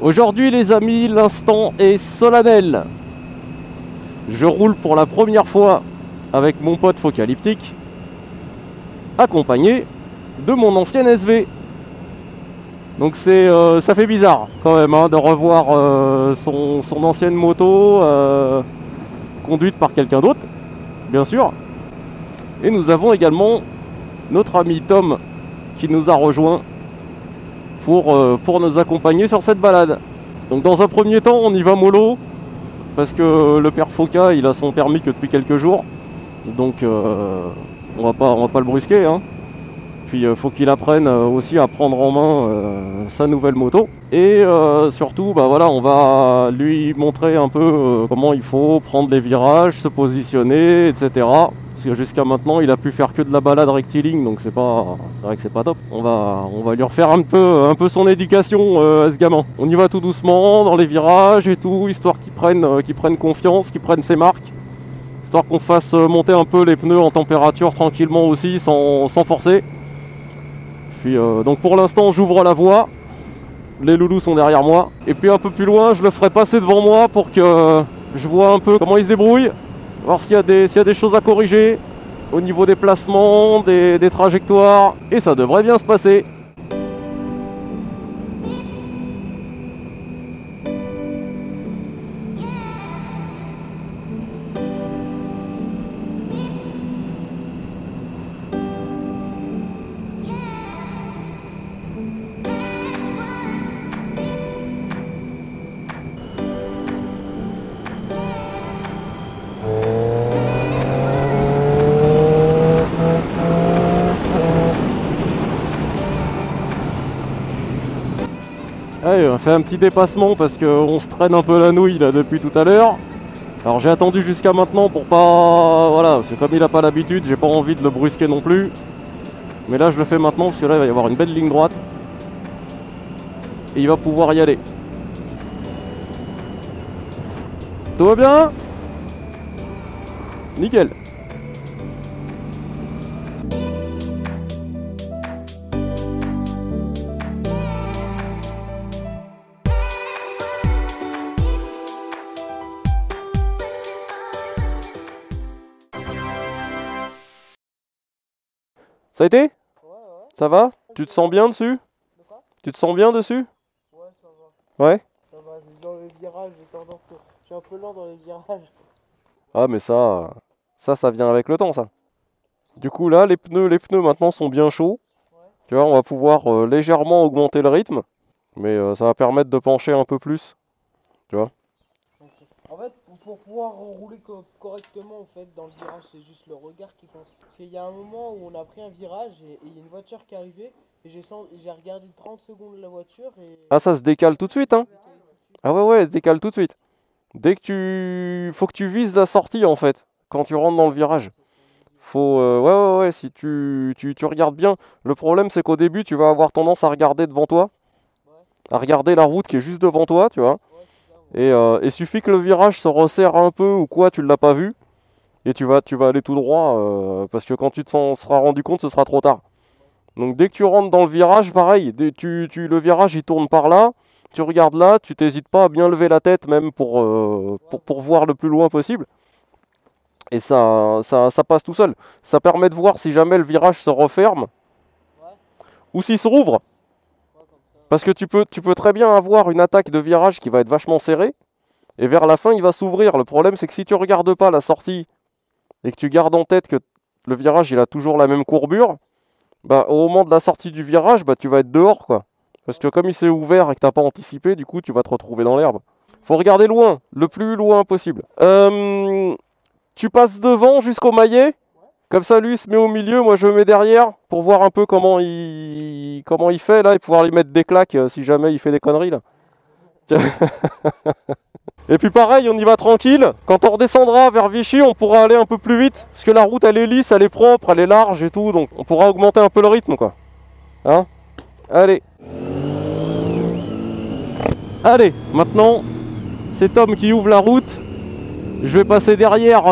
Aujourd'hui les amis, l'instant est solennel. Je roule pour la première fois avec mon pote Focalyptique, accompagné de mon ancienne SV. Donc ça fait bizarre quand même hein, de revoir son ancienne moto conduite par quelqu'un d'autre, bien sûr. Et nous avons également notre ami Tom qui nous a rejoint pour nous accompagner sur cette balade. Donc dans un premier temps on y va mollo parce que le père Foca il a son permis que depuis quelques jours. Donc on va pas le brusquer hein. Puis faut qu'il apprenne aussi à prendre en main sa nouvelle moto. Et surtout bah voilà, on va lui montrer un peu comment il faut prendre les virages, se positionner, etc. Parce que jusqu'à maintenant il a pu faire que de la balade rectiligne, donc c'est vrai que c'est pas top. On va lui refaire un peu son éducation à ce gamin. On y va tout doucement dans les virages et tout, histoire qu'il prenne confiance, qu'il prenne ses marques. Histoire qu'on fasse monter un peu les pneus en température tranquillement aussi, sans forcer. Puis, donc pour l'instant j'ouvre la voie, les loulous sont derrière moi, et puis un peu plus loin je le ferai passer devant moi pour que je vois un peu comment il se débrouille, voir s'il y a des choses à corriger au niveau des placements, des trajectoires, et ça devrait bien se passer. Allez, on fait un petit dépassement parce qu'on se traîne un peu la nouille là depuis tout à l'heure. Alors j'ai attendu jusqu'à maintenant pour pas... Voilà, parce que comme il n'a pas l'habitude, j'ai pas envie de le brusquer non plus. Mais là je le fais maintenant parce que là il va y avoir une belle ligne droite. Et il va pouvoir y aller. Tout va bien? Nickel. Ça a été? Ouais. Ça va? Tu te sens bien dessus? De quoi? Tu te sens bien dessus? Ouais, ça va. Ouais? Ça va, dans les virages, je suis un peu lent dans les virages. Ah mais ça vient avec le temps ça. Du coup là, les pneus maintenant sont bien chauds. Ouais. Tu vois, on va pouvoir légèrement augmenter le rythme. Mais ça va permettre de pencher un peu plus. Tu vois? Okay. En fait, pour pouvoir rouler correctement, en fait, dans le virage, c'est juste le regard qui compte. Parce qu'il y a un moment où on a pris un virage et il y a une voiture qui est arrivée. Et j'ai regardé 30 secondes la voiture et... Ah ça se décale tout de suite hein? Ah ouais, se décale tout de suite. Dès que faut que tu vises la sortie en fait, quand tu rentres dans le virage. Faut, ouais, si tu regardes bien. Le problème c'est qu'au début tu vas avoir tendance à regarder devant toi. À regarder la route qui est juste devant toi, tu vois. Et il suffit que le virage se resserre un peu ou quoi, tu ne l'as pas vu. Et tu vas aller tout droit parce que quand tu t'en seras rendu compte, ce sera trop tard. Donc dès que tu rentres dans le virage, pareil, le virage il tourne par là, tu regardes là, tu t'hésites pas à bien lever la tête même pour voir le plus loin possible. Et ça passe tout seul. Ça permet de voir si jamais le virage se referme ou s'il se rouvre. Parce que tu peux très bien avoir une attaque de virage qui va être vachement serrée et vers la fin il va s'ouvrir. Le problème c'est que si tu ne regardes pas la sortie et que tu gardes en tête que le virage il a toujours la même courbure, bah, au moment de la sortie du virage, bah, tu vas être dehors quoi. Parce que comme il s'est ouvert et que tu n'as pas anticipé, du coup tu vas te retrouver dans l'herbe. Faut regarder loin, le plus loin possible. Tu passes devant jusqu'au maillet. Comme ça, lui, il se met au milieu, moi je me mets derrière pour voir un peu comment il fait là et pouvoir lui mettre des claques si jamais il fait des conneries là. Et puis pareil, on y va tranquille. Quand on redescendra vers Vichy, on pourra aller un peu plus vite. Parce que la route, elle est lisse, elle est propre, elle est large et tout. Donc on pourra augmenter un peu le rythme quoi. Hein? Allez. Allez, maintenant, c'est Tom qui ouvre la route. Je vais passer derrière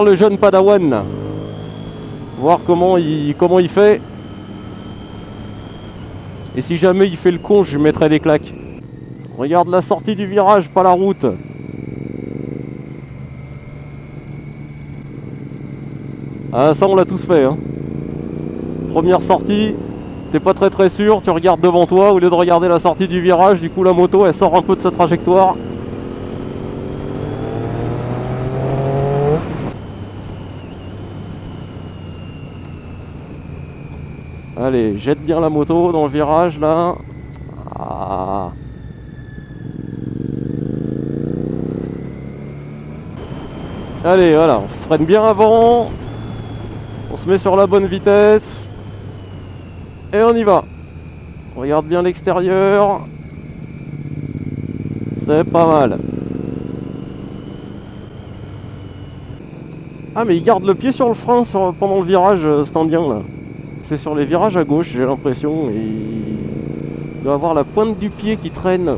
le jeune Padawan là. Voir comment il fait. Et si jamais il fait le con, je lui mettrai des claques. Regarde la sortie du virage, pas la route. Ah, ça on l'a tous fait, hein. Première sortie, t'es pas très sûr, tu regardes devant toi au lieu de regarder la sortie du virage, du coup la moto elle sort un peu de sa trajectoire. Allez, jette bien la moto dans le virage là. Ah. Allez, voilà, on freine bien avant. On se met sur la bonne vitesse. Et on y va. On regarde bien l'extérieur. C'est pas mal. Ah mais il garde le pied sur le frein pendant le virage, cet indien là. C'est sur les virages à gauche, j'ai l'impression. Il doit avoir la pointe du pied qui traîne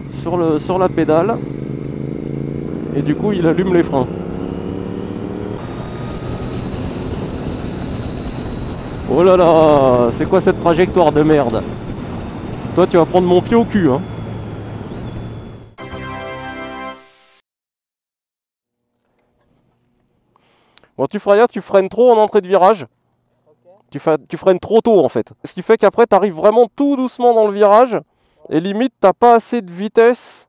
sur la pédale. Et du coup il allume les freins. Oh là là, c'est quoi cette trajectoire de merde? Toi tu vas prendre mon pied au cul, hein. Bon, tu feras rien, tu freines trop en entrée de virage. Okay. Tu freines trop tôt en fait. Ce qui fait qu'après tu arrives vraiment tout doucement dans le virage. Et limite t'as pas assez de vitesse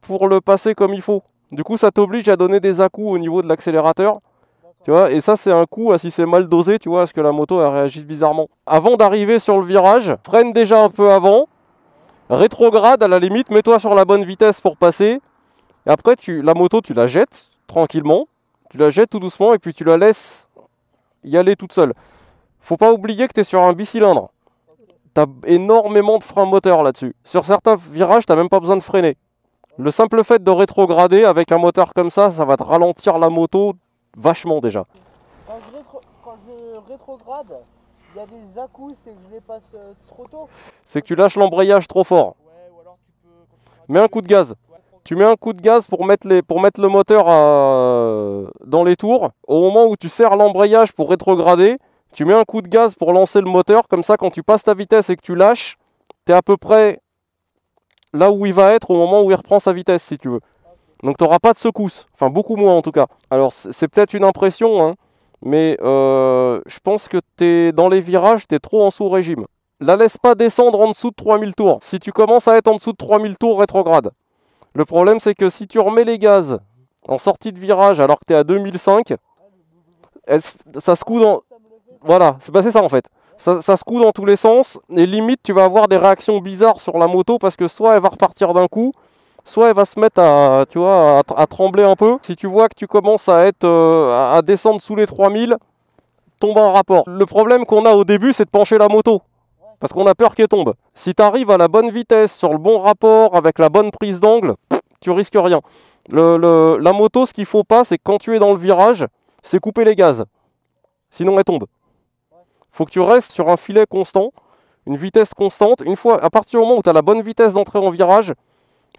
pour le passer comme il faut. Du coup ça t'oblige à donner des à-coups au niveau de l'accélérateur. Tu vois, et ça c'est un coup, si c'est mal dosé, tu vois, parce que la moto elle réagit bizarrement. Avant d'arriver sur le virage, freine déjà un peu avant, rétrograde à la limite, mets-toi sur la bonne vitesse pour passer. Et après la moto tu la jettes tranquillement, tu la jettes tout doucement et puis tu la laisses y aller toute seule. Faut pas oublier que tu es sur un bicylindre. Tu as énormément de freins moteurs là-dessus. Sur certains virages, tu n'as même pas besoin de freiner. Le simple fait de rétrograder avec un moteur comme ça va te ralentir la moto vachement déjà. Quand je rétrograde, il y a des à-coups, c'est que je les passe trop tôt. C'est que tu lâches l'embrayage trop fort. Ouais, ou alors tu peux... Mets un coup de gaz. Tu mets un coup de gaz pour mettre le moteur dans les tours. Au moment où tu serres l'embrayage pour rétrograder, tu mets un coup de gaz pour lancer le moteur. Comme ça, quand tu passes ta vitesse et que tu lâches, tu es à peu près là où il va être au moment où il reprend sa vitesse, si tu veux. Donc tu n'auras pas de secousse. Enfin, beaucoup moins en tout cas. Alors, c'est peut-être une impression, hein, mais je pense que dans les virages, tu es trop en sous-régime. La laisse pas descendre en dessous de 3000 tours. Si tu commences à être en dessous de 3000 tours, rétrograde. Le problème, c'est que si tu remets les gaz en sortie de virage alors que tu es à 2005, ça se coud dans... Voilà, c'est passé ça en fait. Ça se coud dans tous les sens et limite, tu vas avoir des réactions bizarres sur la moto parce que soit elle va repartir d'un coup, soit elle va se mettre à trembler un peu. Si tu vois que tu commences à descendre sous les 3000, tombe en rapport. Le problème qu'on a au début, c'est de pencher la moto. Parce qu'on a peur qu'elle tombe. Si tu arrives à la bonne vitesse, sur le bon rapport, avec la bonne prise d'angle, tu risques rien. La moto, ce qu'il ne faut pas, c'est que quand tu es dans le virage, c'est couper les gaz. Sinon, elle tombe. Il faut que tu restes sur un filet constant, une vitesse constante. Une fois, à partir du moment où tu as la bonne vitesse d'entrée en virage,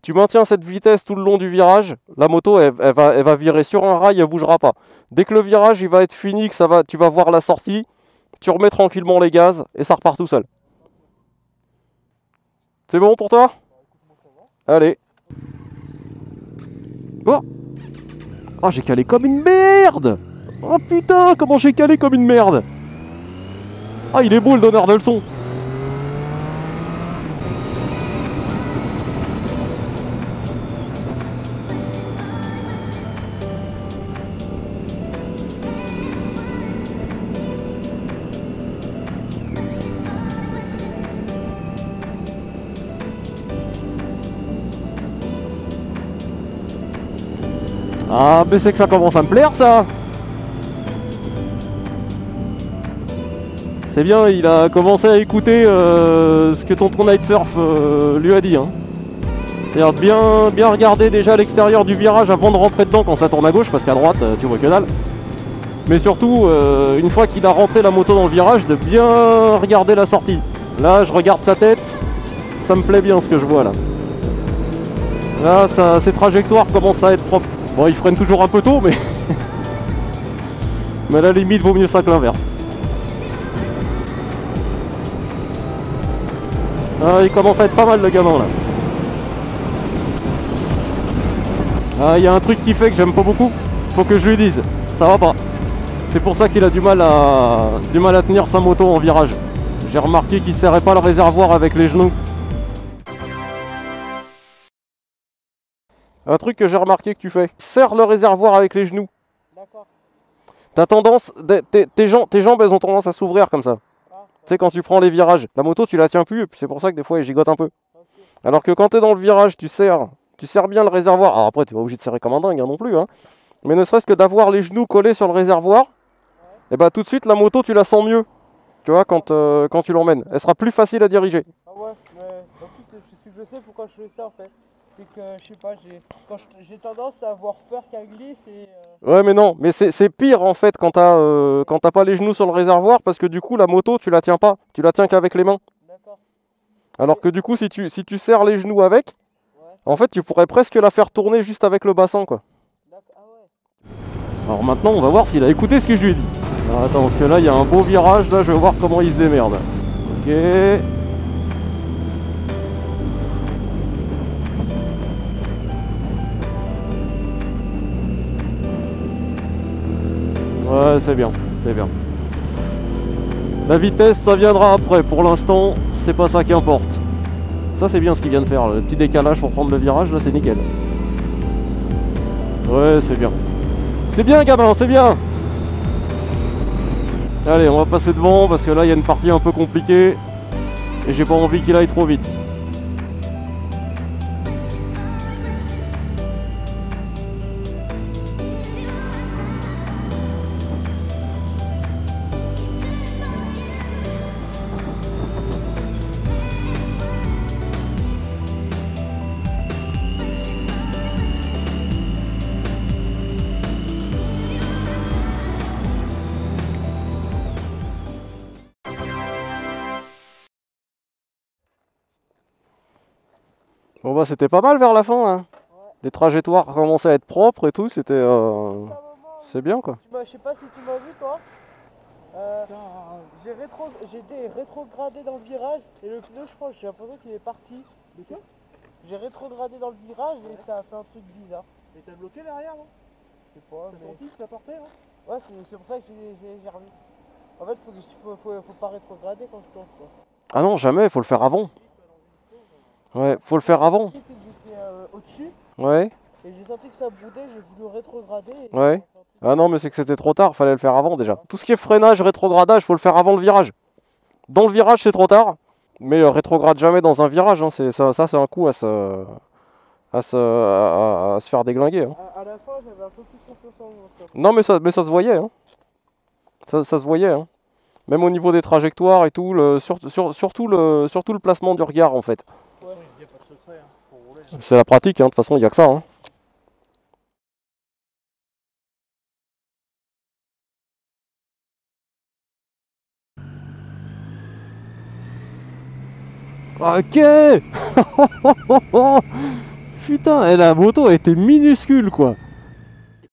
tu maintiens cette vitesse tout le long du virage, la moto, elle va virer sur un rail, elle ne bougera pas. Dès que le virage il va être fini, que tu vas voir la sortie, tu remets tranquillement les gaz et ça repart tout seul. C'est bon pour toi? Allez. Oh, oh, j'ai calé comme une merde. Oh putain, comment j'ai calé comme une merde. Ah, il est beau le donneur de leçons. Ah, mais c'est que ça commence à me plaire, ça. C'est bien, il a commencé à écouter ce que tonton Night Surf lui a dit. Hein. C'est-à-dire bien regarder déjà l'extérieur du virage avant de rentrer dedans quand ça tourne à gauche, parce qu'à droite, tu vois que dalle. Mais surtout, une fois qu'il a rentré la moto dans le virage, de bien regarder la sortie. Là, je regarde sa tête, ça me plaît bien ce que je vois là. Là, ses trajectoires commencent à être propres. Bon, il freine toujours un peu tôt, mais... mais à la limite, vaut mieux ça que l'inverse. Ah, il commence à être pas mal le gamin là. Ah, il y a un truc qui fait que j'aime pas beaucoup. Faut que je lui dise, ça va pas. C'est pour ça qu'il a du mal à tenir sa moto en virage. J'ai remarqué qu'il serrait pas le réservoir avec les genoux. Un truc que j'ai remarqué que tu fais, serre le réservoir avec les genoux. D'accord. T'as tendance, tes jambes elles ont tendance à s'ouvrir comme ça. Ah, Tu sais quand tu prends les virages, la moto tu la tiens plus et puis c'est pour ça que des fois elle gigote un peu. ok. Alors que quand t'es dans le virage, tu serres bien le réservoir. Alors après t'es pas obligé de serrer comme un dingue hein, non plus hein. Mais ne serait-ce que d'avoir les genoux collés sur le réservoir, et bah tout de suite la moto tu la sens mieux. Tu vois quand tu l'emmènes, elle sera plus facile à diriger. Ah ouais, mais en plus je sais pourquoi je fais ça en fait. C'est que je sais pas, j'ai tendance à avoir peur qu'elle glisse et. Ouais mais non, mais c'est pire en fait quand t'as pas les genoux sur le réservoir parce que du coup la moto tu la tiens pas, tu la tiens qu'avec les mains. D'accord. Alors que du coup si tu serres les genoux avec, Ouais. en fait tu pourrais presque la faire tourner juste avec le bassin quoi. D'accord. Ah ouais. Alors maintenant on va voir s'il a écouté ce que je lui ai dit. Alors, attends parce que là il y a un beau virage, là je vais voir comment il se démerde. Ok. Ouais c'est bien, c'est bien. La vitesse ça viendra après, pour l'instant c'est pas ça qui importe. Ça c'est bien ce qu'il vient de faire, le petit décalage pour prendre le virage là c'est nickel. Ouais c'est bien. C'est bien gamin, c'est bien. Allez on va passer devant parce que là il y a une partie un peu compliquée. Et j'ai pas envie qu'il aille trop vite. Bon bah c'était pas mal vers la fin hein. Ouais. Les trajectoires commençaient à être propres et tout, c'était C'est un moment c'est bien quoi. je sais pas si tu m'as vu toi. J'étais rétrogradé dans le virage et le pneu je crois j'ai l'impression qu'il est parti. De quoi? J'ai rétrogradé dans le virage et ça a fait un truc bizarre. Et t'as bloqué derrière, non? Je sais pas. T'as senti que ça portait, hein? Ouais c'est pour ça que j'ai revu. En fait faut pas rétrograder quand je tourne quoi. Ah non jamais, faut le faire avant. Ouais, faut le faire avant. J'étais au-dessus Ouais, et j'ai senti que ça boudait, j'ai voulu rétrograder. Et ouais. ça a fait un truc. Ah non mais c'est que c'était trop tard, fallait le faire avant déjà. Tout ce qui est freinage, rétrogradage, faut le faire avant le virage. Dans le virage c'est trop tard, mais rétrograde jamais dans un virage, hein. Ça c'est un coup à se faire déglinguer. Hein. À la fin j'avais un peu plus confiance en moi. Non mais ça se voyait. Hein. Ça se voyait. Hein. Même au niveau des trajectoires et tout, surtout le placement du regard en fait. Ouais. Il n'y a pas de secret, hein. Faut rouler. C'est la pratique, hein. De toute façon il n'y a que ça. Hein. Ok. Putain, et la moto était minuscule quoi.